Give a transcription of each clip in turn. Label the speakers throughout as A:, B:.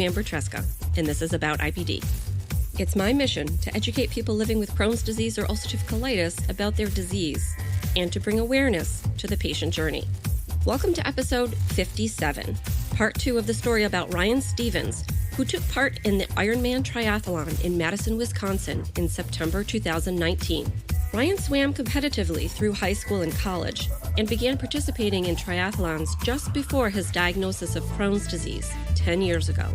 A: Amber Tresca, and this is about IBD. It's my mission to educate people living with Crohn's disease or ulcerative colitis about their disease and to bring awareness to the patient journey. Welcome to episode 57, part 2 of the story about Ryan Stevens, who took part in the IRONMAN triathlon in Madison, Wisconsin in September 2019. Ryan swam competitively through high school and college and began participating in triathlons just before his diagnosis of Crohn's disease 10 years ago.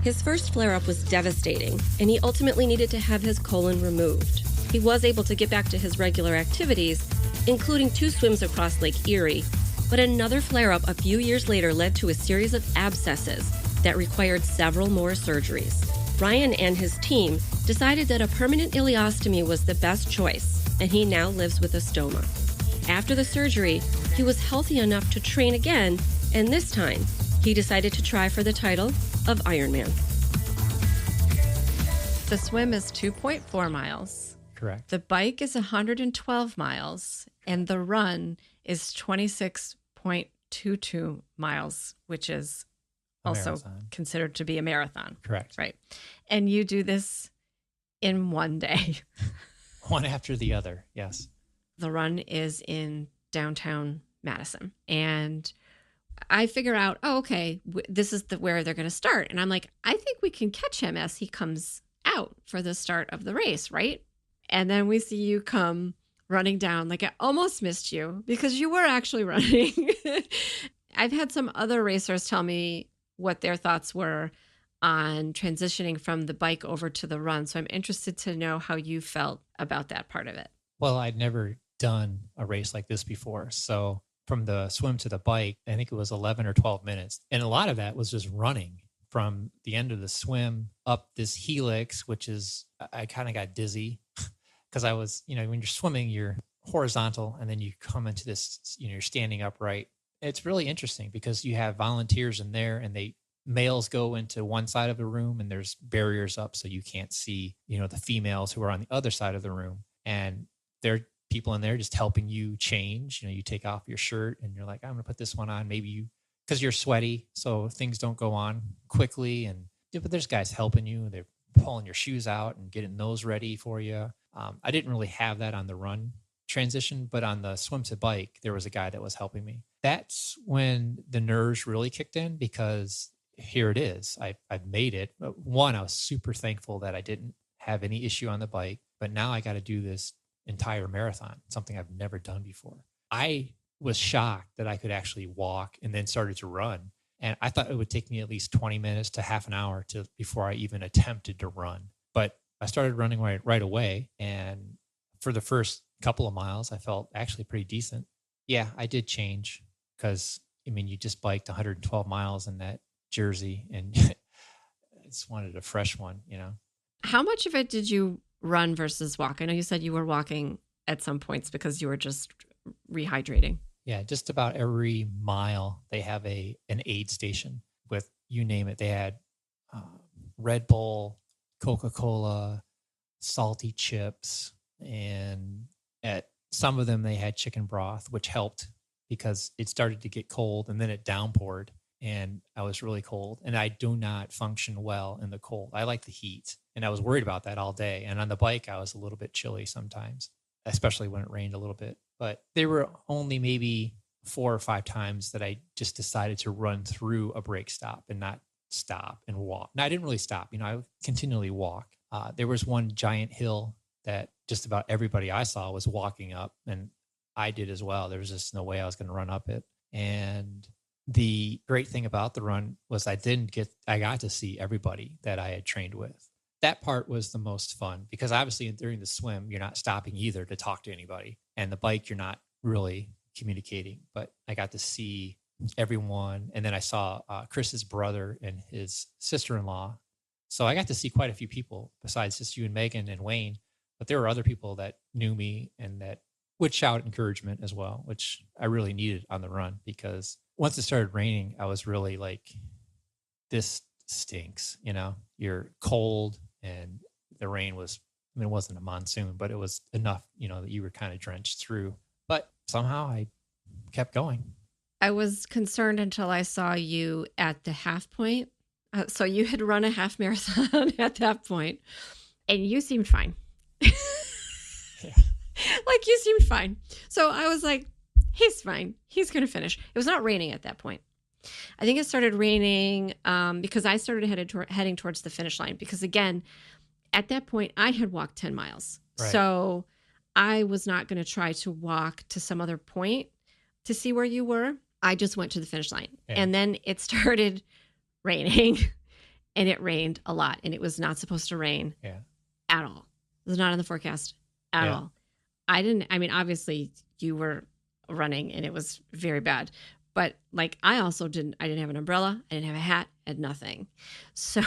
A: His first flare-up was devastating, and he ultimately needed to have his colon removed. He was able to get back to his regular activities, including 2 swims across Lake Erie, but another flare-up a few years later led to a series of abscesses that required several more surgeries. Ryan and his team decided that a permanent ileostomy was the best choice, and he now lives with Ostomy. After the surgery, he was healthy enough to train again, and this time, he decided to try for the title of Ironman.
B: The swim is 2.4 miles.
C: Correct.
B: The bike is 112 miles, and the run is 26.22 miles, which is also considered to be a marathon.
C: Correct.
B: Right. And you do this in one day.
C: One after the other, yes.
B: The run is in downtown Madison. And I figure out, this is where they're going to start. And I'm like, I think we can catch him as he comes out for the start of the race, right? And then we see you come running down. Like, I almost missed you because you were actually running. I've had some other racers tell me what their thoughts were on transitioning from the bike over to the run. So I'm interested to know how you felt about that part of it.
C: Well, I'd never done a race like this before. So from the swim to the bike, I think it was 11 or 12 minutes. And a lot of that was just running from the end of the swim up this helix, which is, I kind of got dizzy because I was, when you're swimming, you're horizontal and then you come into this, you're standing upright. It's really interesting because you have volunteers in there and males go into one side of the room and there's barriers up so you can't see, the females who are on the other side of the room. And there are people in there just helping you change. You take off your shirt and you're like, I'm going to put this one on. Maybe because you're sweaty, so things don't go on quickly. But there's guys helping you. They're pulling your shoes out and getting those ready for you. I didn't really have that on the run transition, but on the swim to bike, there was a guy that was helping me. That's when the nerves really kicked in because here it is. I've made it. One, I was super thankful that I didn't have any issue on the bike, but now I got to do this entire marathon, something I've never done before. I was shocked that I could actually walk and then started to run. And I thought it would take me at least 20 minutes to half an hour before I even attempted to run. But I started running right away. And for the first couple of miles, I felt actually pretty decent. Yeah, I did change because, you just biked 112 miles in that jersey and I just wanted a fresh one,
B: How much of it did you run versus walk? I know you said you were walking at some points because you were just rehydrating.
C: Yeah, just about every mile they have an aid station with, you name it. They had Red Bull, Coca-Cola, salty chips, and at some of them they had chicken broth, which helped because it started to get cold and then it downpoured and I was really cold and I do not function well in the cold. I like the heat and I was worried about that all day. And on the bike, I was a little bit chilly sometimes, especially when it rained a little bit. But there were only maybe 4 or 5 times that I just decided to run through a brake stop and not stop and walk. Now, I didn't really stop. I would continually walk. There was one giant hill that just about everybody I saw was walking up and I did as well. There was just no way I was going to run up it. And the great thing about the run was I got to see everybody that I had trained with. That part was the most fun because obviously during the swim, you're not stopping either to talk to anybody. And the bike, you're not really communicating, but I got to see everyone. And then I saw Chris's brother and his sister-in-law. So I got to see quite a few people besides just you and Megan and Wayne, but there were other people that knew me and that would shout encouragement as well, which I really needed on the run because once it started raining, I was really like, this stinks, you're cold and the rain was, it wasn't a monsoon, but it was enough, that you were kind of drenched through, but somehow I kept going.
B: I was concerned until I saw you at the half point So you had run a half marathon at that point, and you seemed fine.
C: Yeah.
B: Like you seemed fine. So I was like, he's fine. He's going to finish. It was not raining at that point. I think it started raining because I started heading towards the finish line. Because again, at that point, I had walked 10 miles.
C: Right.
B: So I was not going to try to walk to some other point to see where you were. I just went to the finish line.
C: Yeah.
B: And then it started raining, and it rained a lot. And it was not supposed to rain at all. It was not in the forecast at all. I mean, obviously you were running and it was very bad, but like I didn't have an umbrella. I didn't have a hat and nothing. So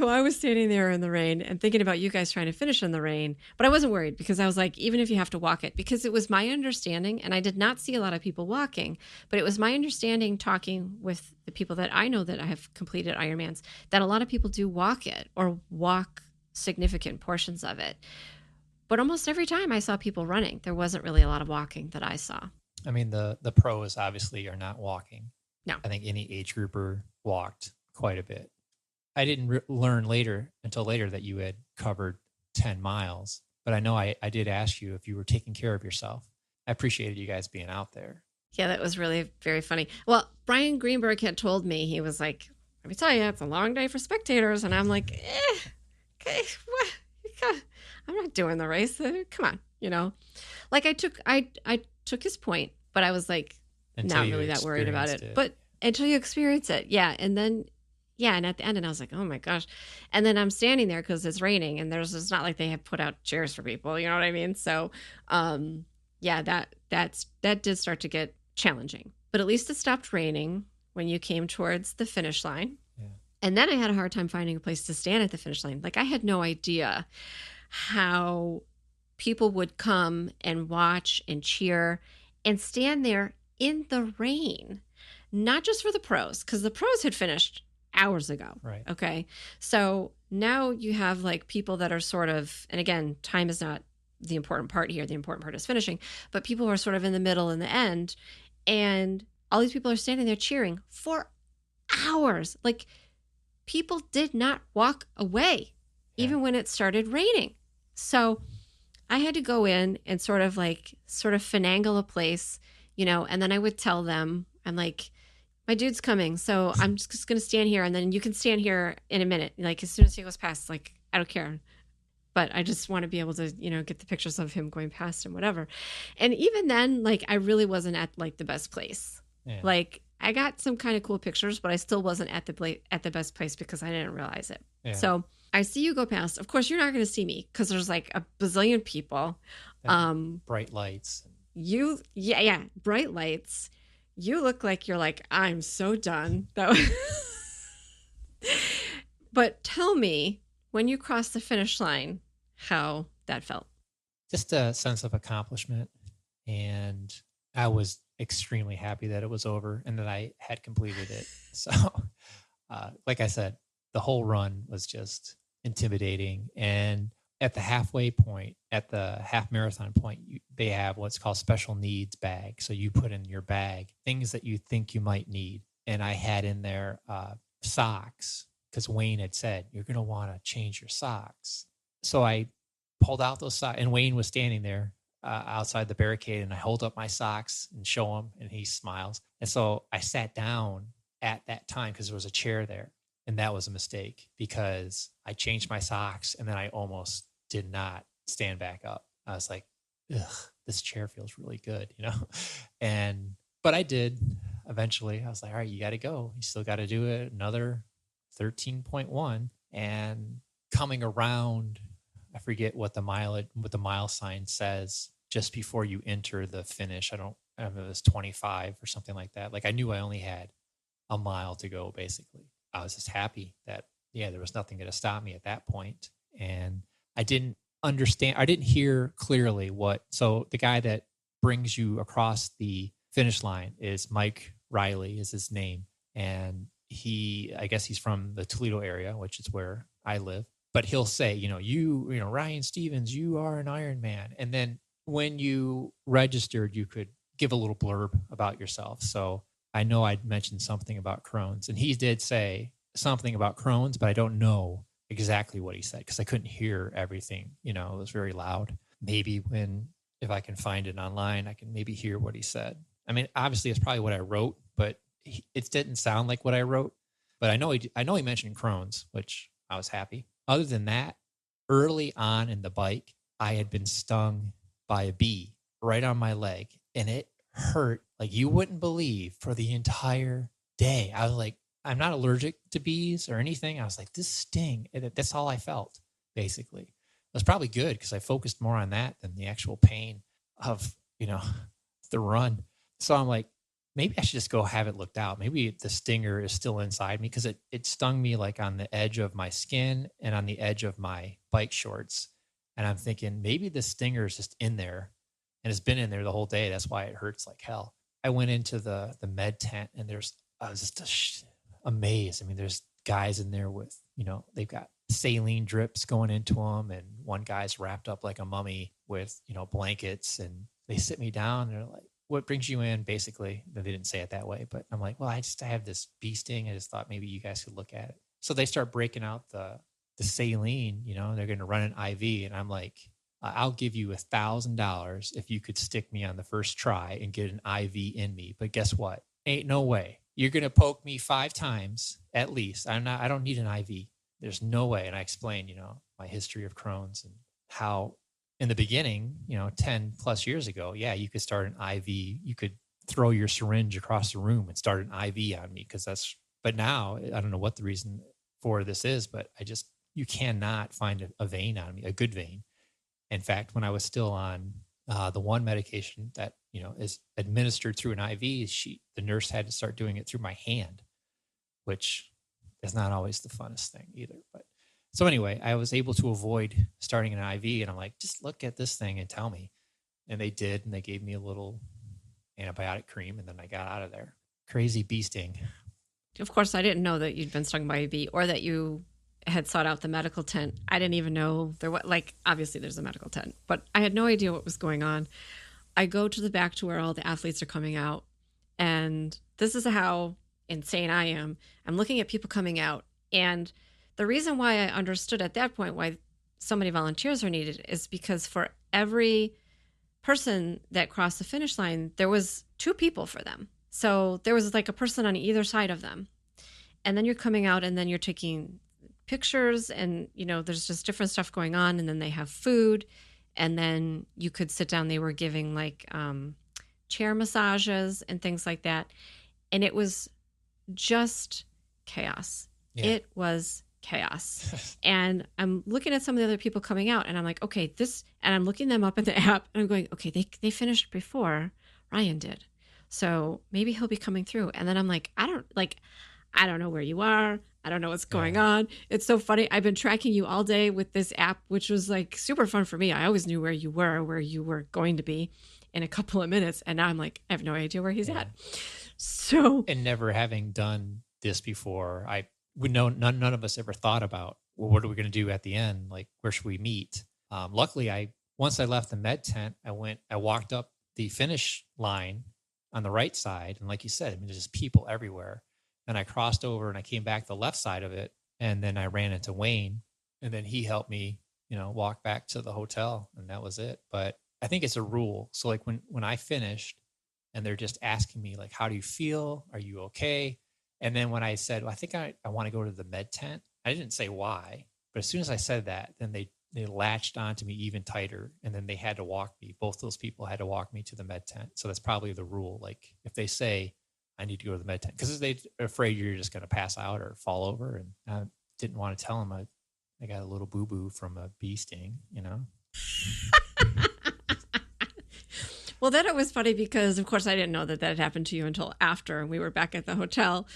B: I was standing there in the rain and thinking about you guys trying to finish in the rain, but I wasn't worried because I was like, even if you have to walk it, because it was my understanding, and I did not see a lot of people walking, but it was my understanding talking with the people that I know that I have completed Ironmans, that a lot of people do walk it or walk significant portions of it. But almost every time I saw people running, there wasn't really a lot of walking that I saw.
C: I mean, the pros obviously are not walking.
B: No.
C: I think any age grouper walked quite a bit. I didn't learn until later that you had covered 10 miles, but I know I did ask you if you were taking care of yourself. I appreciated you guys being out there.
B: Yeah, that was really very funny. Well, Brian Greenberg had told me, he was like, let me tell you, it's a long day for spectators. And I'm like, okay, what? I'm not doing the race. Come on, like I took his point, but I was like, not really that worried about it. But until you experience it. Yeah. And then, and at the end, and I was like, oh my gosh. And then I'm standing there because it's raining and it's not like they have put out chairs for people. You know what I mean? So, that did start to get challenging, but at least it stopped raining when you came towards the finish line.
C: Yeah.
B: And then I had a hard time finding a place to stand at the finish line. Like I had no idea how people would come and watch and cheer and stand there in the rain, not just for the pros, because the pros had finished hours ago.
C: Right.
B: Okay. So now you have like people that are sort of, and again, time is not the important part here. The important part is finishing, but people who are sort of in the middle and the end, and all these people are standing there cheering for hours. Like people did not walk away, even when it started raining. So I had to go in and sort of finagle a place, and then I would tell them, I'm like, my dude's coming. So I'm just going to stand here. And then you can stand here in a minute. Like as soon as he goes past, like, I don't care. But I just want to be able to, get the pictures of him going past and whatever. And even then, like, I really wasn't at like the best place. Yeah. Like I got some kind of cool pictures, but I still wasn't at the best place because I didn't realize it. Yeah. So I see you go past. Of course, you're not going to see me because there's like a bazillion people.
C: Bright lights.
B: Bright lights. You look like you're like, I'm so done. But tell me, when you crossed the finish line, how that felt.
C: Just a sense of accomplishment. And I was extremely happy that it was over and that I had completed it. So, like I said, the whole run was just intimidating. And at the halfway point, at the half marathon point, they have what's called special needs bag. So you put in your bag things that you think you might need. And I had in there socks, because Wayne had said, you're going to want to change your socks. So I pulled out those socks, and Wayne was standing there outside the barricade, and I hold up my socks and show him, and he smiles. And so I sat down at that time because there was a chair there. And that was a mistake because I changed my socks and then I almost did not stand back up. I was like, ugh, this chair feels really good, but I did eventually. I was like, all right, you got to go. You still got to do it. Another 13.1, and coming around, I forget what the mile sign says just before you enter the finish. I don't know if it was 25 or something like that. Like I knew I only had a mile to go basically. I was just happy that, there was nothing going to stop me at that point. And I didn't hear clearly so the guy that brings you across the finish line is Mike Riley is his name. And I guess he's from the Toledo area, which is where I live, but he'll say, Ryan Stevens, you are an Ironman. And then when you registered, you could give a little blurb about yourself. So I know I'd mentioned something about Crohn's, and he did say something about Crohn's, but I don't know exactly what he said because I couldn't hear everything. It was very loud. Maybe if I can find it online, I can maybe hear what he said. I mean, obviously it's probably what I wrote, but it didn't sound like what I wrote. But I know he mentioned Crohn's, which I was happy. Other than that, early on in the bike, I had been stung by a bee right on my leg, and it hurt like you wouldn't believe for the entire day. I was like, I'm not allergic to bees or anything. I was like, this sting. That's all I felt, basically. It was probably good because I focused more on that than the actual pain of, the run. So I'm like, maybe I should just go have it looked out. Maybe the stinger is still inside me because it stung me like on the edge of my skin and on the edge of my bike shorts. And I'm thinking maybe the stinger is just in there and it's been in there the whole day. That's why it hurts like hell. I went into the med tent and I was just amazed. I mean, there's guys in there with, they've got saline drips going into them. And one guy's wrapped up like a mummy with, blankets, and they sit me down and they're like, what brings you in? Basically, they didn't say it that way, but I'm like, well, I have this bee sting. I just thought maybe you guys could look at it. So they start breaking out the saline, they're going to run an IV. And I'm like, I'll give you $1,000 if you could stick me on the first try and get an IV in me. But guess what? Ain't no way. You're going to poke me 5 times at least. I don't need an IV. There's no way. And I explained, my history of Crohn's and how in the beginning, 10 plus years ago, yeah, you could start an IV. You could throw your syringe across the room and start an IV on me but now I don't know what the reason for this is, but you cannot find a vein on me, a good vein. In fact, when I was still on the one medication that, is administered through an IV, the nurse had to start doing it through my hand, which is not always the funnest thing either. But so anyway, I was able to avoid starting an IV, and I'm like, just look at this thing and tell me. And they did, and they gave me a little antibiotic cream, and then I got out of there. Crazy bee sting.
B: Of course, I didn't know that you'd been stung by a bee or that you had sought out the medical tent. I didn't even know there was, obviously there's a medical tent, but I had no idea what was going on. I go to the back to where all the athletes are coming out, and this is how insane I am. I'm looking at people coming out, and the reason why I understood at that point why so many volunteers are needed is because for every person that crossed the finish line, there was 2 people for them. So there was like a person on either side of them. And then you're coming out and then you're taking pictures and, there's just different stuff going on. And then they have food. And then you could sit down. They were giving chair massages and things like that. And it was just chaos. Yeah. It was chaos. And I'm looking at some of the other people coming out and I'm like, okay, and I'm looking them up in the app and I'm going, okay, they finished before Ryan did. So maybe he'll be coming through. And then I'm like, I don't know where you are. I don't know what's going on. It's so funny. I've been tracking you all day with this app, which was super fun for me. I always knew where you were going to be in a couple of minutes. And now I'm like, I have no idea where he's at. So,
C: and never having done this before, I would know none of us ever thought about, well, what are we going to do at the end? Like, where should we meet? Luckily, once I left the med tent, I walked up the finish line on the right side. And like you said, there's just people everywhere. And I crossed over and I came back the left side of it. And then I ran into Wayne, and then he helped me, walk back to the hotel, and that was it. But I think it's a rule. So when I finished and they're just asking me how do you feel? Are you okay? And then when I said, well, I think I want to go to the med tent, I didn't say why, but as soon as I said that, then they latched onto me even tighter. And then they had to walk me. Both those people had to walk me to the med tent. So that's probably the rule. If they say I need to go to the med tent, because they're afraid you're just going to pass out or fall over. And I didn't want to tell them I got a little boo-boo from a bee sting,
B: Well, then it was funny because, of course, I didn't know that had happened to you until after we were back at the hotel.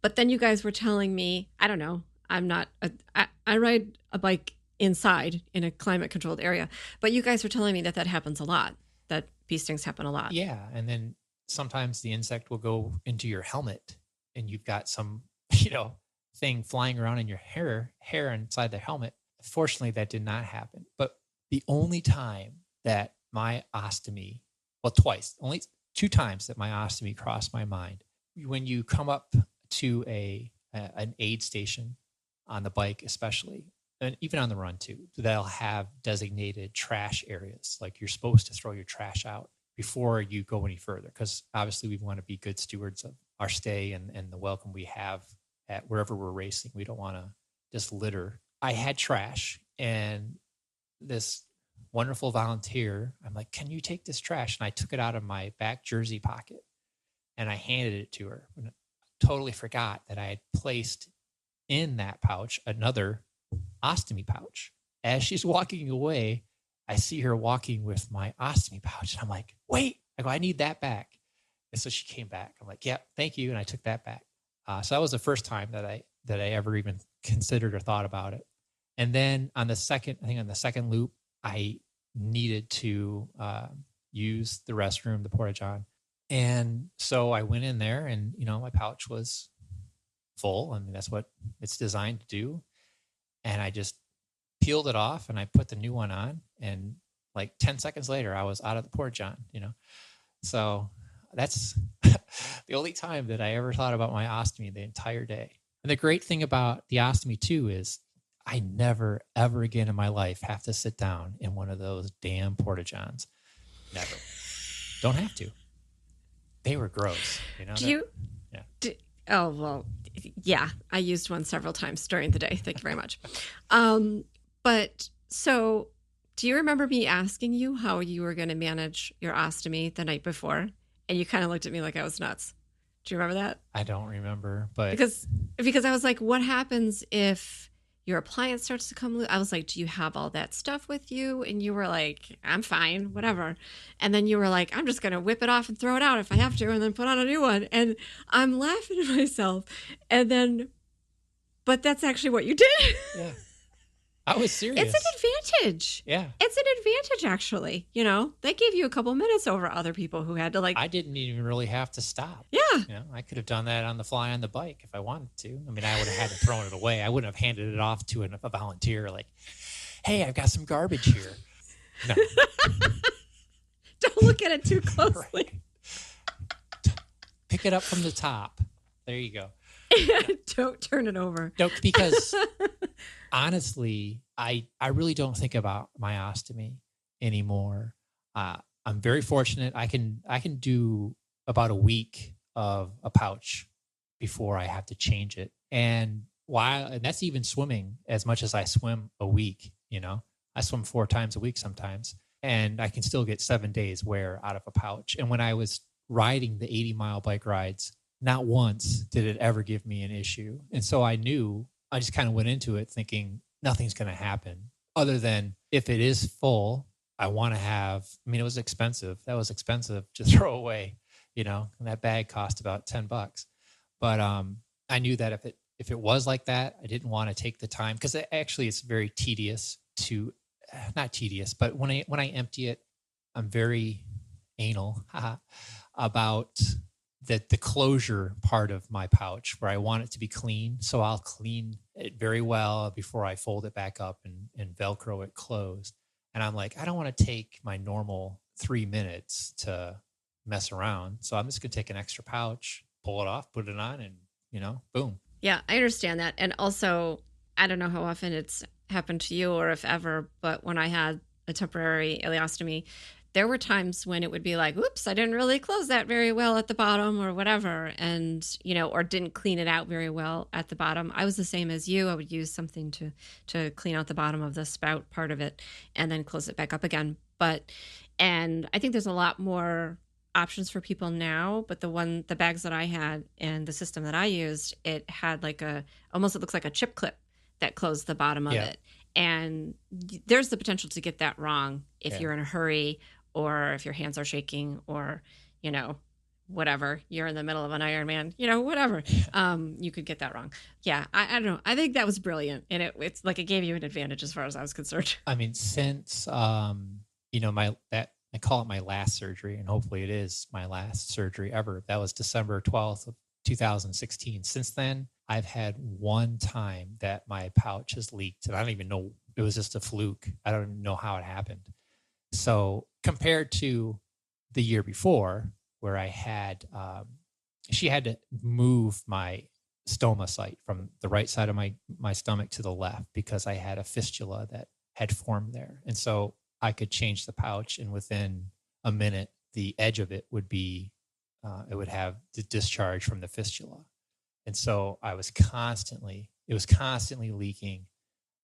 B: But then you guys were telling me, I don't know, I ride a bike inside in a climate-controlled area. But you guys were telling me that happens a lot, that bee stings happen a lot.
C: Yeah, and then sometimes the insect will go into your helmet and you've got some, thing flying around in your hair inside the helmet. Fortunately, that did not happen. But the only time that my ostomy, well, twice, only 2 times that my ostomy crossed my mind when you come up to an aid station on the bike, especially, and even on the run too, they'll have designated trash areas. Like you're supposed to throw your trash out before you go any further, because obviously we want to be good stewards of our stay and the welcome we have at wherever we're racing. We don't want to just litter. I had trash, and this wonderful volunteer, I'm like, can you take this trash? And I took it out of my back jersey pocket and I handed it to her. And I totally forgot that I had placed in that pouch another ostomy pouch. As she's walking away, I see her walking with my ostomy pouch. And I'm like, wait, I go, I need that back. And so she came back. I'm like, yeah, thank you. And I took that back. So that was the first time that I ever even considered or thought about it. And then on the second loop, I needed to use the restroom, the porta-john. And so I went in there and, my pouch was full. I mean, that's what it's designed to do. And I just peeled it off and I put the new one on. And like 10 seconds later, I was out of the porta-john, So that's the only time that I ever thought about my ostomy the entire day. And the great thing about the ostomy too is I never, ever again in my life have to sit down in one of those damn porta-johns. Never. Don't have to. They were gross.
B: Oh, well, yeah. I used one several times during the day. Thank you very much. But so do you remember me asking you how you were going to manage your ostomy the night before? And you kind of looked at me like I was nuts. Do you remember that?
C: I don't remember, but
B: because I was like, what happens if your appliance starts to come loose? I was like, do you have all that stuff with you? And you were like, I'm fine, whatever. And then you were like, I'm just going to whip it off and throw it out if I have to, and then put on a new one. And I'm laughing at myself. But that's actually what you did.
C: Yeah. I was serious.
B: It's an advantage.
C: Yeah.
B: It's an advantage, actually. They gave you a couple minutes over other people who had to
C: I didn't even really have to stop.
B: Yeah.
C: I could have done that on the fly on the bike if I wanted to. I mean, I would have had to throw it away. I wouldn't have handed it off to a volunteer like, hey, I've got some garbage here. No.
B: Don't look at it too closely.
C: Right. Pick it up from the top. There you go.
B: Don't turn it over.
C: No, because honestly, I really don't think about my ostomy anymore. I'm very fortunate. I can do about a week of a pouch before I have to change it. And that's even swimming as much as I swim a week, I swim 4 times a week sometimes, and I can still get 7 days wear out of a pouch. And when I was riding the 80-mile bike rides, not once did it ever give me an issue. And so I just kind of went into it thinking nothing's going to happen other than if it is full, I want to have, it was expensive. That was expensive to throw away, and that bag cost about $10. But I knew that if it was like that, I didn't want to take the time, because it's very tedious not tedious, but when I empty it, I'm very anal about the closure part of my pouch, where I want it to be clean. So I'll clean it very well before I fold it back up and Velcro it closed. And I'm like, I don't want to take my normal 3 minutes to mess around. So I'm just going to take an extra pouch, pull it off, put it on, and, boom.
B: Yeah, I understand that. And also, I don't know how often it's happened to you or if ever, but when I had a temporary ileostomy, there were times when it would be like, oops, I didn't really close that very well at the bottom or whatever. And, or didn't clean it out very well at the bottom. I was the same as you. I would use something to clean out the bottom of the spout part of it and then close it back up again. And I think there's a lot more options for people now, but the bags that I had and the system that I used, it had like it looks like a chip clip that closed the bottom of it. And there's the potential to get that wrong if you're in a hurry, or if your hands are shaking, or, whatever, you're in the middle of an Ironman, whatever, you could get that wrong. Yeah. I don't know. I think that was brilliant. And it's like, it gave you an advantage as far as I was concerned.
C: Since, I call it my last surgery, and hopefully it is my last surgery ever. That was December 12th of 2016. Since then, I've had one time that my pouch has leaked, and I don't even know, it was just a fluke. I don't even know how it happened. So compared to the year before, where I had she had to move my stoma site from the right side of my stomach to the left because I had a fistula that had formed there. And so I could change the pouch, and within a minute, the edge of it would be, it would have the discharge from the fistula. And so it was constantly leaking,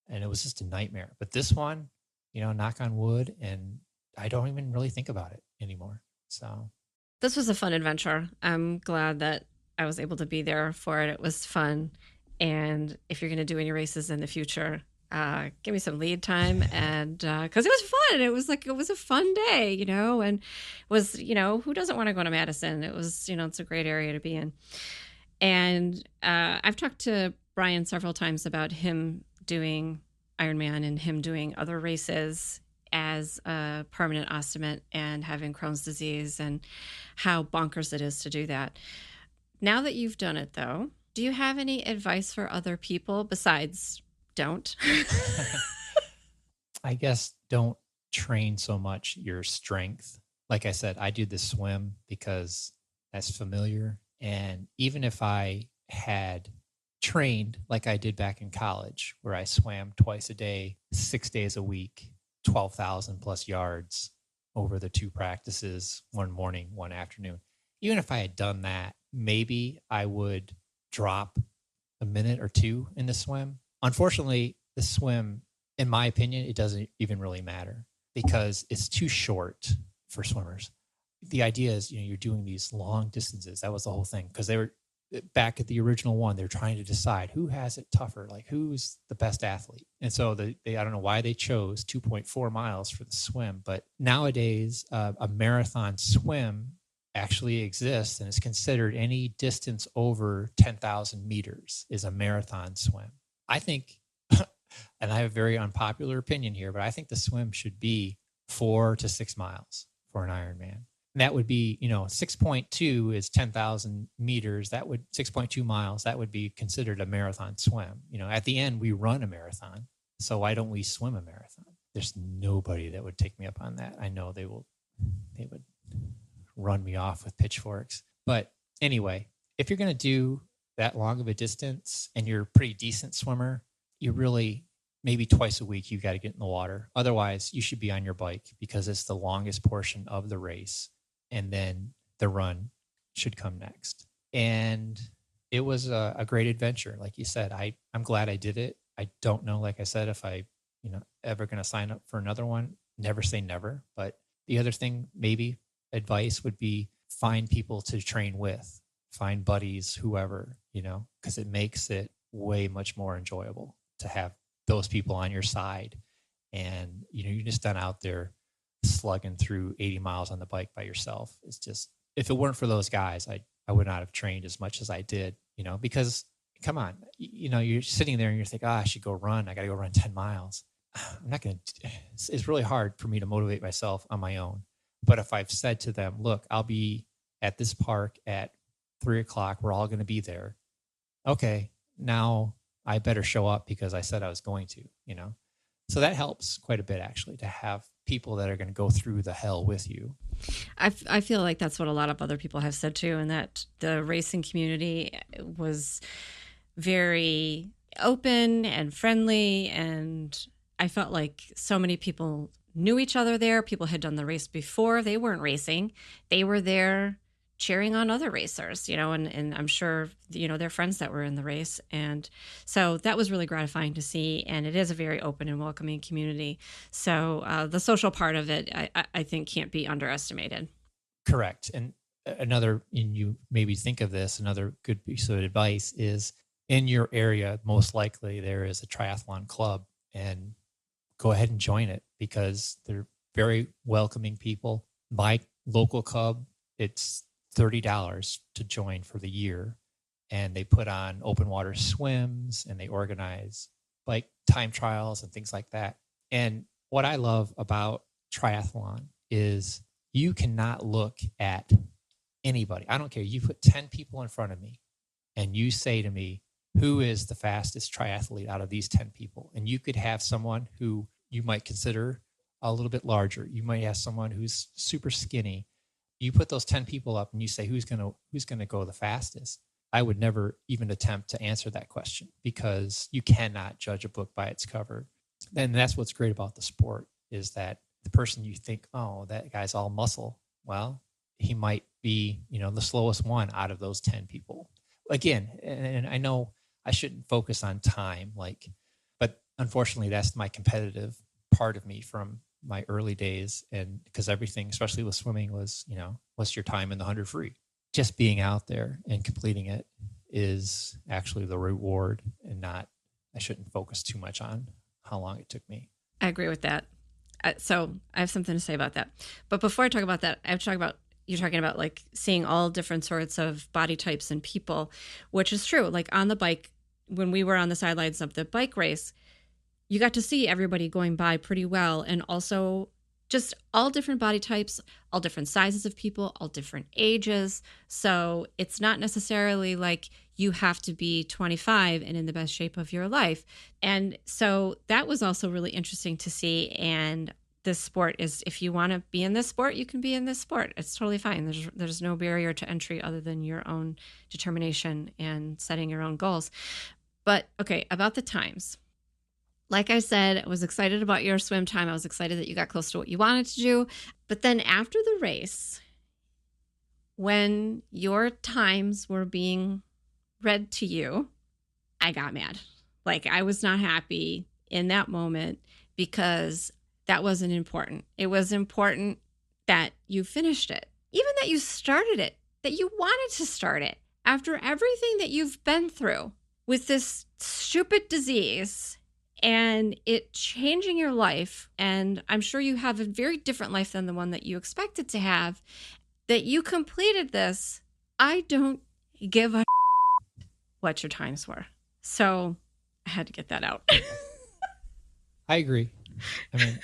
C: and it was just a nightmare. But this one, knock on wood, and I don't even really think about it anymore. So
B: This was a fun adventure. I'm glad that I was able to be there for it. It was fun. And if you're going to do any races in the future, give me some lead time. And because it was fun, it was a fun day, and was, who doesn't want to go to Madison? It was, it's a great area to be in. And I've talked to Brian several times about him doing Ironman and him doing other races as a permanent ostomate and having Crohn's disease, and how bonkers it is to do that. Now that you've done it, though, do you have any advice for other people besides don't?
C: I guess don't train so much your strength. Like I said, I do the swim because that's familiar. And even if I had trained like I did back in college, where I swam twice a day, 6 days a week, 12,000 plus yards over the 2 practices, one morning, one afternoon. Even if I had done that, maybe I would drop a minute or 2 in the swim. Unfortunately, the swim, in my opinion, it doesn't even really matter because it's too short for swimmers. The idea is, you're doing these long distances. That was the whole thing, because they were back at the original one. They're trying to decide who has it tougher, like who's the best athlete. And so they I don't know why they chose 2.4 miles for the swim, but nowadays a marathon swim actually exists and is considered any distance over 10,000 meters is a marathon swim. I think, and I have a very unpopular opinion here, but I think the swim should be 4 to 6 miles for an Ironman. And that would be, 6.2 is 10,000 meters. 6.2 miles. That would be considered a marathon swim. At the end, we run a marathon. So why don't we swim a marathon? There's nobody that would take me up on that. I know they would run me off with pitchforks. But anyway, if you're going to do that long of a distance and you're a pretty decent swimmer, you really, maybe twice a week, you got to get in the water. Otherwise, you should be on your bike because it's the longest portion of the race. And then the run should come next. And it was a great adventure. Like you said, I'm glad I did it. I don't know, like I said, if I, ever going to sign up for another one. Never say never. But the other thing, maybe advice would be find people to train with, find buddies, whoever, because it makes it way much more enjoyable to have those people on your side. And, you're just not out there slugging through 80 miles on the bike by yourself. It's just, if it weren't for those guys, I would not have trained as much as I did, because come on, you're sitting there and you're thinking, I should go run. I got to go run 10 miles. I'm not going to, it's really hard for me to motivate myself on my own. But if I've said to them, look, I'll be at this park at 3:00, we're all going to be there. Okay, now I better show up because I said I was going to, So that helps quite a bit, actually, to have people that are going to go through the hell with you.
B: I feel like that's what a lot of other people have said too, and that the racing community was very open and friendly, and I felt like so many people knew each other there. People had done the race before. They weren't racing. They were there cheering on other racers, and I'm sure, their friends that were in the race. And so that was really gratifying to see. And it is a very open and welcoming community. So the social part of it, I think, can't be underestimated.
C: Correct. And and you maybe think of this, another good piece of advice is in your area, most likely there is a triathlon club, and go ahead and join it because they're very welcoming people. My local club, it's $30 to join for the year. And they put on open water swims and they organize bike time trials and things like that. And what I love about triathlon is you cannot look at anybody. I don't care. You put 10 people in front of me and you say to me, who is the fastest triathlete out of these 10 people? And you could have someone who you might consider a little bit larger. You might have someone who's super skinny, You put those 10 people up and you say, who's going to go the fastest? I would never even attempt to answer that question because you cannot judge a book by its cover. And that's what's great about the sport is that the person you think, oh, that guy's all muscle. Well, he might be, the slowest one out of those 10 people. Again, and I know I shouldn't focus on time, but unfortunately that's my competitive part of me from my early days. And because everything, especially with swimming, was, what's your time in the 100 free? Just being out there and completing it is actually the reward and not, I shouldn't focus too much on how long it took me.
B: I agree with that. So I have something to say about that. But before I talk about that, I have to talk about, you're talking about like seeing all different sorts of body types and people, which is true. Like on the bike, when we were on the sidelines of the bike race, you got to see everybody going by pretty well. And also just all different body types, all different sizes of people, all different ages. So it's not necessarily like you have to be 25 and in the best shape of your life. And so that was also really interesting to see. And this sport is, if you want to be in this sport, you can be in this sport. It's totally fine. There's no barrier to entry other than your own determination and setting your own goals. But okay, about the times. Like I said, I was excited about your swim time. I was excited that you got close to what you wanted to do. But then after the race, when your times were being read to you, I got mad. Like I was not happy in that moment because that wasn't important. It was important that you finished it, even that you started it, that you wanted to start it after everything that you've been through with this stupid disease and it changing your life. And I'm sure you have a very different life than the one that you expected to have, that you completed this. I don't give a what your times were. So I had to get that out.
C: I agree. I mean,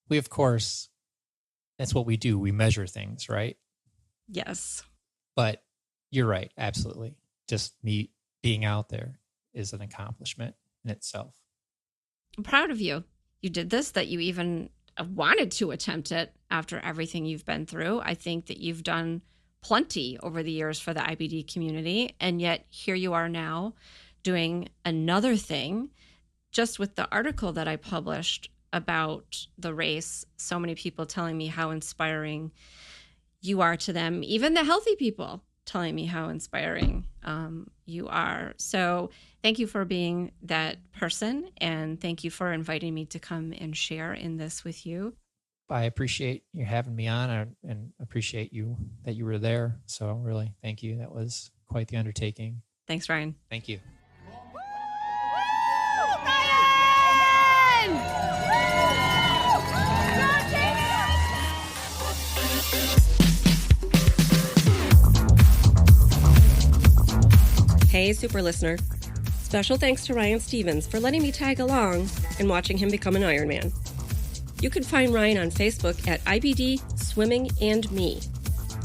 C: we, of course, that's what we do. We measure things, right?
B: Yes.
C: But you're right. Absolutely. Just me being out there is an accomplishment in itself.
B: I'm proud of you. You did this, that you even wanted to attempt it after everything you've been through. I think that you've done plenty over the years for the IBD community. And yet here you are now doing another thing. Just with the article that I published about the race, so many people telling me how inspiring you are to them, even the healthy people telling me how inspiring you are. So thank you for being that person. And thank you for inviting me to come and share in this with you.
C: I appreciate you having me on and appreciate you that you were there. So really, thank you. That was quite the undertaking.
B: Thanks, Ryan.
C: Thank you.
A: Hey, super listener. Special thanks to Ryan Stevens for letting me tag along and watching him become an Ironman. You can find Ryan on Facebook at IBD Swimming and Me.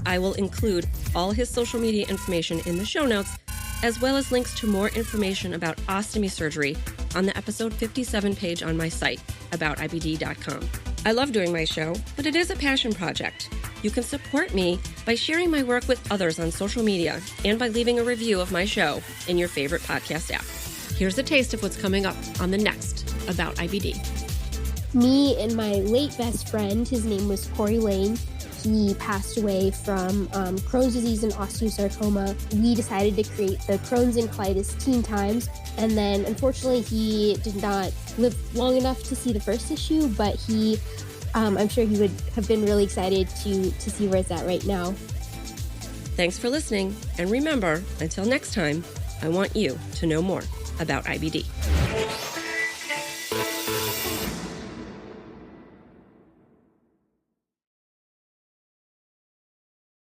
A: I will include all his social media information in the show notes, as well as links to more information about ostomy surgery on the episode 57 page on my site, aboutibd.com. I love doing my show, but it is a passion project. You can support me by sharing my work with others on social media and by leaving a review of my show in your favorite podcast app. Here's a taste of what's coming up on the next About IBD.
D: Me and my late best friend, his name was Corey Lane. He passed away from Crohn's disease and osteosarcoma. We decided to create the Crohn's and colitis teen times. And then unfortunately, he did not live long enough to see the first issue, but I'm sure he would have been really excited to see where it's at right now.
A: Thanks for listening. And remember, until next time, I want you to know more about IBD.